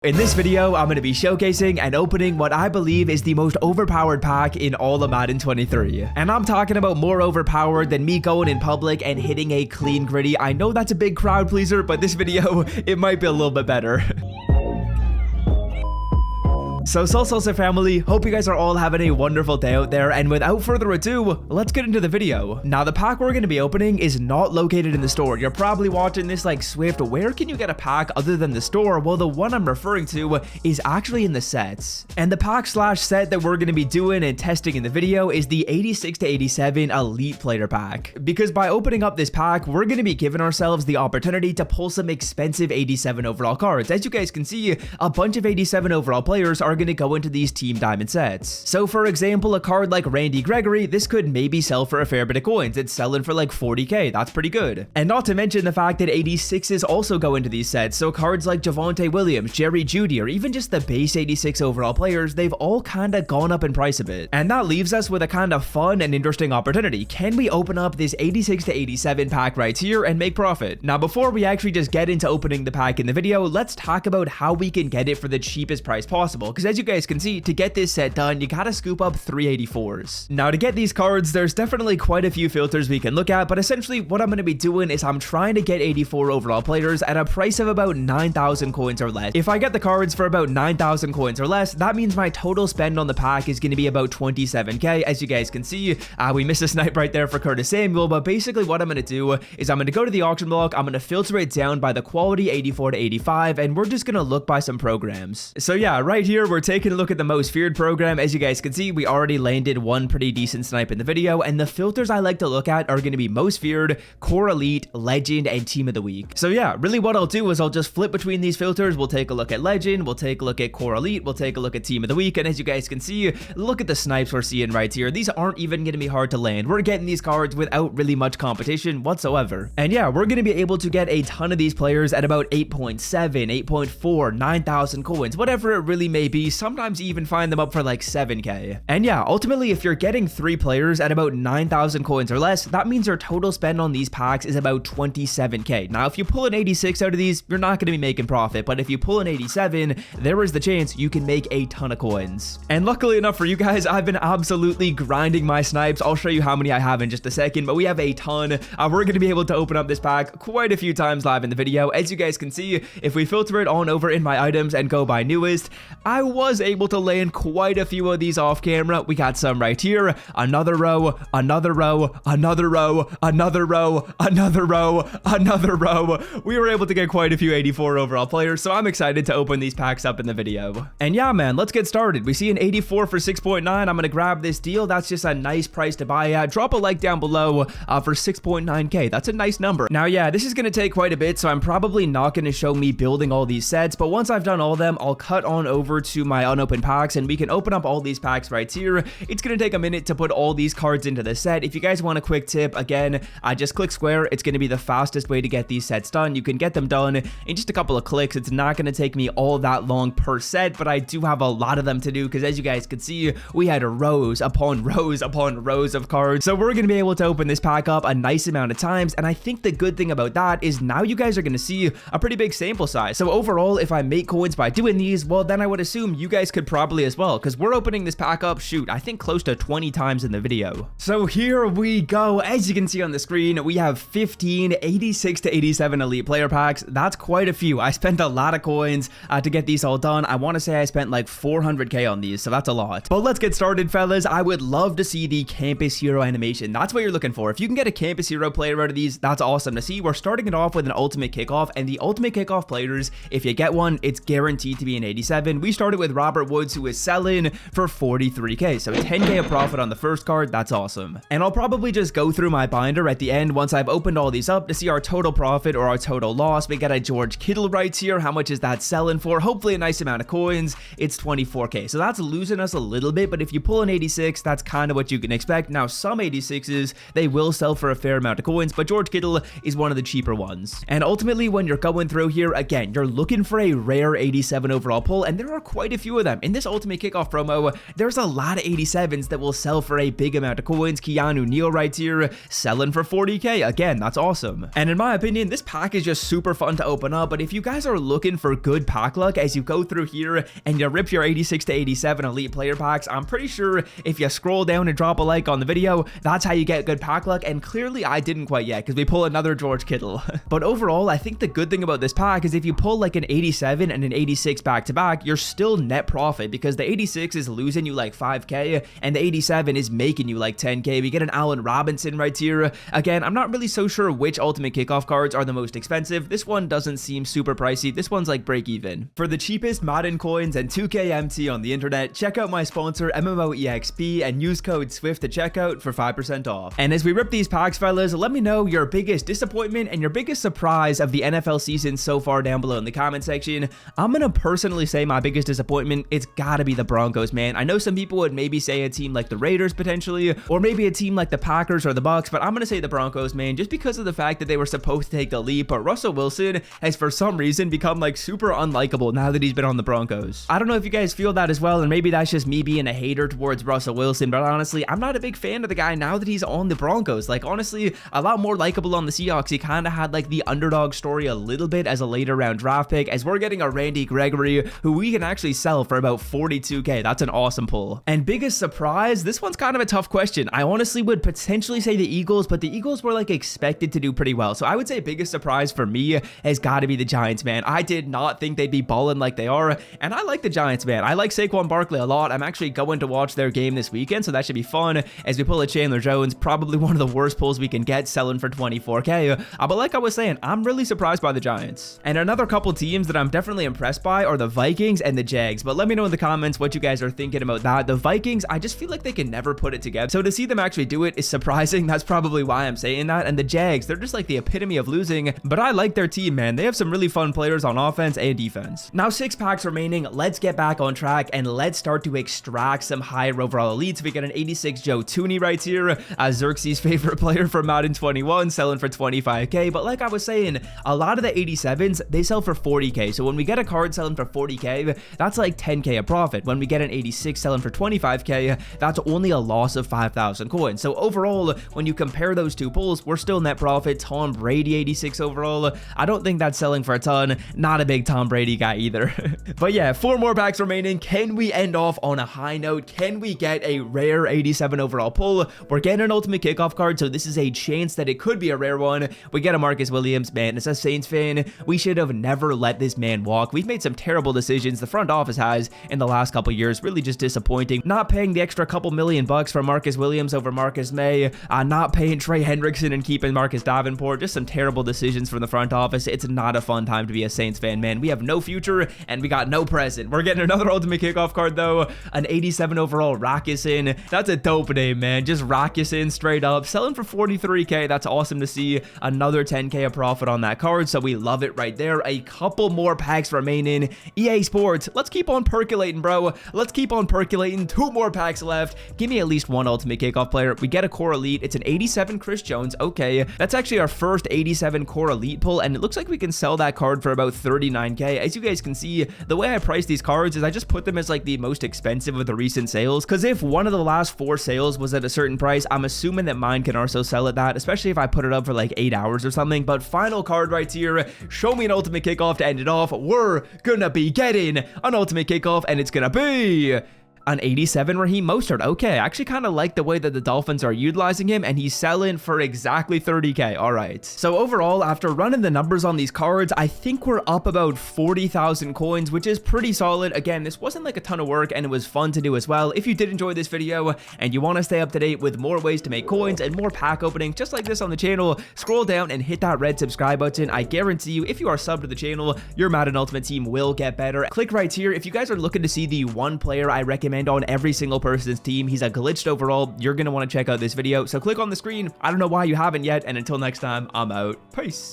In this video, I'm going to be showcasing and opening what I believe is the most overpowered pack in all of Madden 23. And I'm talking about more overpowered than me going in public and hitting a clean gritty. I know that's a big crowd pleaser, but this video, it might be a little bit better. So Salsa family, hope you guys are all having a wonderful day out there, and without further ado, let's get into the video. Now the pack we're going to be opening is not located in the store. You're probably watching this like, Swift, where can you get a pack other than the store? Well, the one I'm referring to is actually in the sets. And the pack slash set that we're going to be doing and testing in the video is the 86 to 87 Elite Player Pack. Because by opening up this pack, we're going to be giving ourselves the opportunity to pull some expensive 87 overall cards. As you guys can see, a bunch of 87 overall players are going to go into these team diamond sets. So for example, a card like Randy Gregory, this could maybe sell for a fair bit of coins. It's selling for like 40k, that's pretty good. And not to mention the fact that 86s also go into these sets, so cards like Javonte Williams, Jerry Jeudy, or even just the base 86 overall players, they've all kind of gone up in price a bit. And that leaves us with a kind of fun and interesting opportunity. Can we open up this 86 to 87 pack right here and make profit? Now before we actually just get into opening the pack in the video, let's talk about how we can get it for the cheapest price possible, because as you guys can see, to get this set done, you gotta scoop up 384s. Now to get these cards, there's definitely quite a few filters we can look at, but essentially what I'm going to be doing is I'm trying to get 84 overall players at a price of about 9,000 coins or less. If I get the cards for about 9,000 coins or less, that means my total spend on the pack is going to be about 27k. As you guys can see, we missed a snipe right there for Curtis Samuel, but basically what I'm going to do is I'm going to go to the auction block, I'm going to filter it down by the quality 84 to 85, and we're just going to look by some programs. So yeah, right here, we're taking a look at the most feared program. As you guys can see, we already landed one pretty decent snipe in the video, and the filters I like to look at are going to be most feared, core elite, legend, and team of the week. So yeah, really what I'll do is I'll just flip between these filters. We'll take a look at legend, we'll take a look at core elite, we'll take a look at team of the week, and as you guys can see, look at the snipes we're seeing right here. These aren't even going to be hard to land. We're getting these cards without really much competition whatsoever. And yeah, we're going to be able to get a ton of these players at about 8.7, 8.4, 9,000 coins, whatever it really may be. Sometimes even find them up for like 7k. And yeah, ultimately, if you're getting 3 players at about 9,000 coins or less, that means your total spend on these packs is about 27k. Now, if you pull an 86 out of these, you're not going to be making profit, but if you pull an 87, there is the chance you can make a ton of coins. And luckily enough for you guys, I've been absolutely grinding my snipes. I'll show you how many I have in just a second, but we have a ton. We're going to be able to open up this pack quite a few times live in the video. As you guys can see, if we filter it on over in my items and go by newest, I was able to land quite a few of these off camera. We got some right here, another row, another row, another row, another row, another row, another row. We were able to get quite a few 84 overall players, so I'm excited to open these packs up in the video. And yeah, man, let's get started. We see an 84 for 6.9. I'm gonna grab this deal. That's just a nice price to buy at. Drop a like down below for 6.9k. That's a nice number. Now, yeah, this is gonna take quite a bit, so I'm probably not gonna show me building all these sets, but once I've done all of them, I'll cut on over to my unopened packs, and we can open up all these packs right here. It's gonna take a minute to put all these cards into the set. If you guys want a quick tip, again, just click square. It's gonna be the fastest way to get these sets done. You can get them done in just a couple of clicks. It's not gonna take me all that long per set, but I do have a lot of them to do, because as you guys can see, we had rows upon rows upon rows of cards. So we're gonna be able to open this pack up a nice amount of times, and I think the good thing about that is now you guys are gonna see a pretty big sample size. So overall, if I make coins by doing these, well, then I would assume you guys could probably as well, because we're opening this pack up, shoot, I think close to 20 times in the video. So here we go. As you can see on the screen, we have 15 86 to 87 elite player packs. That's quite a few. I spent a lot of coins to get these all done. I want to say I spent like 400k on these, so that's a lot. But let's get started, fellas. I would love to see the campus hero animation. That's what you're looking for. If you can get a campus hero player out of these, that's awesome to see. We're starting it off with an ultimate kickoff, and the ultimate kickoff players, if you get one, it's guaranteed to be an 87. We started with Robert Woods, who is selling for 43k, so 10k of profit on the first card. That's awesome. And I'll probably just go through my binder at the end once I've opened all these up to see our total profit or our total loss. We got a George Kittle right here. How much is that selling for? Hopefully a nice amount of coins. It's 24k, so that's losing us a little bit, but if you pull an 86, that's kind of what you can expect. Now, some 86s, they will sell for a fair amount of coins, but George Kittle is one of the cheaper ones. And ultimately, when you're going through here, again, you're looking for a rare 87 overall pull, and there are quite quite a few of them. In this Ultimate Kickoff promo, there's a lot of 87s that will sell for a big amount of coins. Keanu Neal right here, selling for 40k. Again, that's awesome. And in my opinion, this pack is just super fun to open up, but if you guys are looking for good pack luck as you go through here and you rip your 86 to 87 elite player packs, I'm pretty sure if you scroll down and drop a like on the video, that's how you get good pack luck, and clearly I didn't quite yet because we pull another George Kittle. But overall, I think the good thing about this pack is if you pull like an 87 and an 86 back to back, you're still net profit because the 86 is losing you like 5k and the 87 is making you like 10k. We get an Allen Robinson right here. Again, I'm not really so sure which Ultimate Kickoff cards are the most expensive. This one doesn't seem super pricey. This one's like break even. For the cheapest Madden coins and 2k MT on the internet, check out my sponsor MMOEXP and use code SWIFT to checkout for 5% off. And as we rip these packs, fellas, let me know your biggest disappointment and your biggest surprise of the NFL season so far down below in the comment section. I'm gonna personally say my biggest disappointment, it's gotta be the Broncos, man. I know some people would maybe say a team like the Raiders potentially, or maybe a team like the Packers or the Bucks, but I'm gonna say the Broncos, man, just because of the fact that they were supposed to take the leap, but Russell Wilson has for some reason become like super unlikable now that he's been on the Broncos. I don't know if you guys feel that as well, and maybe that's just me being a hater towards Russell Wilson, but honestly, I'm not a big fan of the guy now that he's on the Broncos. Like, honestly, a lot more likable on the Seahawks. He kind of had like the underdog story a little bit as a later round draft pick, as we're getting a Randy Gregory who we can actually sell for about 42k. That's an awesome pull. And biggest surprise, this one's kind of a tough question. I honestly would potentially say the Eagles, but the Eagles were like expected to do pretty well. So I would say biggest surprise for me has got to be the Giants, man. I did not think they'd be balling like they are, and I like the Giants, man. I like Saquon Barkley a lot. I'm actually going to watch their game this weekend, so that should be fun as we pull a Chandler Jones, probably one of the worst pulls we can get, selling for 24k. But like I was saying, I'm really surprised by the Giants. And another couple teams that I'm definitely impressed by are the Vikings and the Jags, but let me know in the comments what you guys are thinking about that. The Vikings, I just feel like they can never put it together, so to see them actually do it is surprising. That's probably why I'm saying that. And the Jags, they're just like the epitome of losing, but I like their team, man. They have some really fun players on offense and defense. Now 6 packs remaining, let's get back on track and let's start to extract some higher overall elites. We get an 86 Joe Tooney right here, Xerxes' favorite player from Madden 21, selling for 25k. But like I was saying, a lot of the 87s, they sell for 40k. So when we get a card selling for 40k, that's like 10k a profit. When we get an 86 selling for 25k, that's only a loss of 5,000 coins. So overall, when you compare those two pulls, we're still net profit. Tom Brady 86 overall, I don't think that's selling for a ton. Not a big Tom Brady guy either. But yeah, 4 more packs remaining. Can we end off on a high note? Can we get a rare 87 overall pull? We're getting an Ultimate Kickoff card, so this is a chance that it could be a rare one. We get a Marcus Williams, man. As a Saints fan, we should have never let this man walk. We've made some terrible decisions, the front office has, in the last couple years. Really just disappointing. Not paying the extra couple $1,000,000 for Marcus Williams over Marcus May, not paying Trey Hendrickson and keeping Marcus Davenport. Just some terrible decisions from the front office. It's not a fun time to be a Saints fan, man. We have no future and we got no present. We're getting another Ultimate Kickoff card though, an 87 overall Rackison. That's a dope name, man. Just Rackison straight up, selling for 43k. That's awesome to see. Another 10k of profit on that card, so we love it right there. A couple more packs remaining. EA Sports, let's keep on percolating, bro. Let's keep on percolating. 2 more packs left. Give me at least one Ultimate Kickoff player. We get a core elite. It's an 87 Chris Jones. Okay, that's actually our first 87 core elite pull, and it looks like we can sell that card for about 39k. As you guys can see, the way I price these cards is I just put them as like the most expensive of the recent sales, because if one of the last 4 sales was at a certain price, I'm assuming that mine can also sell at that, especially if I put it up for like 8 hours or something. But final card right here, show me an Ultimate Kickoff to end it off. We're gonna be getting an Ultimate Kickoff, and it's gonna be an 87 Raheem Mostert. Okay, I actually kind of like the way that the Dolphins are utilizing him, and he's selling for exactly 30k. All right. So overall, after running the numbers on these cards, I think we're up about 40,000 coins, which is pretty solid. Again, this wasn't like a ton of work, and it was fun to do as well. If you did enjoy this video and you want to stay up to date with more ways to make coins and more pack openings just like this on the channel, scroll down and hit that red subscribe button. I guarantee you, if you are subbed to the channel, your Madden Ultimate team will get better. Click right here if you guys are looking to see the one player I recommend on every single person's team. He's a glitched overall. You're going to want to check out this video. So click on the screen. I don't know why you haven't yet. And until next time, I'm out. Peace.